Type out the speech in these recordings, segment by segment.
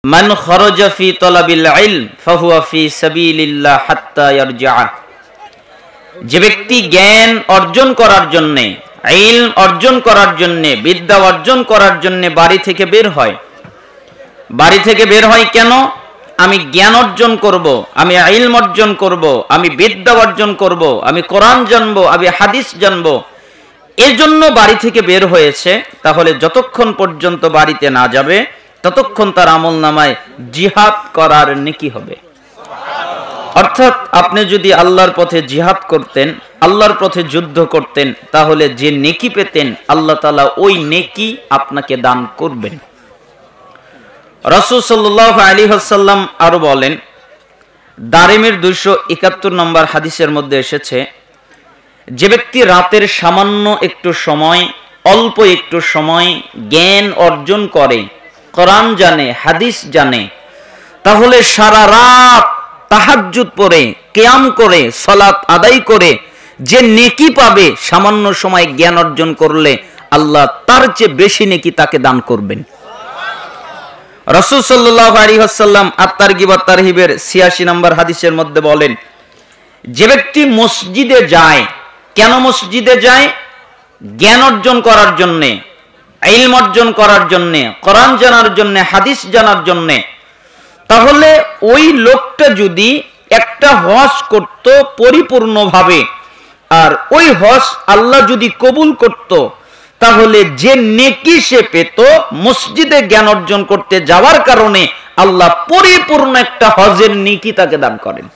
মান খরজা ফি তলাবিল ইলম ফাহুয়া ফি সাবিলিল্লাহ হাত্তা ইয়ারজা। যে ব্যক্তি জ্ঞান অর্জন করার জন্য, ইলম অর্জন করার জন্য, বিদ্যা অর্জন করার জন্য বাড়ি থেকে বের হয়। বাড়ি থেকে বের হয় কেন? আমি জ্ঞান অর্জন করব, আমি ইলম অর্জন করব, আমি বিদ্যা অর্জন করব, আমি কোরআন জানবো, আমি হাদিস জানবো, এর জন্য বাড়ি থেকে বের হয়েছে। তাহলে যতক্ষণ পর্যন্ত বাড়িতে না যাবে ততক্ষণ তার আমলনামায় জিহাদ করার নেকি হবে। অর্থাৎ আপনি যদি আল্লাহর পথে জিহাদ করতেন, আল্লাহর পথে যুদ্ধ করতেন, তাহলে যে নেকি পেতেন আল্লাহ তাআলা ওই নেকি আপনাকে দান করবেন। রাসূল সাল্লাল্লাহু আলাইহি ওয়াসাল্লাম আরো বলেন, দারিমির 271 নম্বর হাদিসের মধ্যে এসেছে, যে ব্যক্তি রাতের সামান্য একটু সময়, অল্প একটু সময় জ্ঞান অর্জন করে, কোরআন জানে, হাদিস জানে, তাহলে সারা রাত তাহাজ্জুদ পড়ে, কিয়াম করে, সালাত আদায় করে যে নেকি পাবে, সামান্য সময় জ্ঞান অর্জন করলে আল্লাহ তার চেয়ে বেশি নেকি তাকে দান করবেন। রাসূল সাল্লাল্লাহু আলাইহি ওয়াসাল্লাম আত-তারগিব ওয়াত তারহিবের 86 নম্বর হাদিসের মধ্যে বলেন, যে ব্যক্তি মসজিদে যায়, কেন মসজিদে যায়? জ্ঞান অর্জন করার জন্য, ইলম অর্জন করার জন্য, কোরআন জানার জন্য, হাদিস জানার জন্য। তাহলে ওই লোকটা যদি একটা হজ করত পরিপূর্ণভাবে, আর ওই হজ আল্লাহ যদি কবুল করত, তাহলে যে নেকি সে পেত মসজিদে জ্ঞান অর্জন করতে যাওয়ার কারণে, আল্লাহ পরিপূর্ণ একটা হজের নেকি তাকে দান করেন।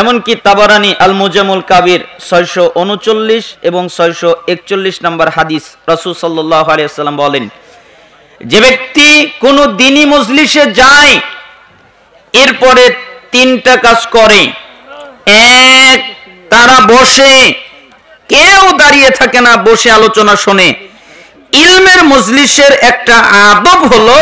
এমনকি তাবারানী আল মুজামুল কাবির 639 এবং 641 নম্বর হাদিস, রাসূল সাল্লাল্লাহু আলাইহি ওয়াসাল্লাম বলেন, যে ব্যক্তি কোন দ্বীনি মজলিসে যায়, এরপরে 3টা কাজ করে। এক, তারা বসে, কেউ দাঁড়িয়ে থাকে না, বসে আলোচনা শোনে। ইলমের মজলিসের একটা আদব হলো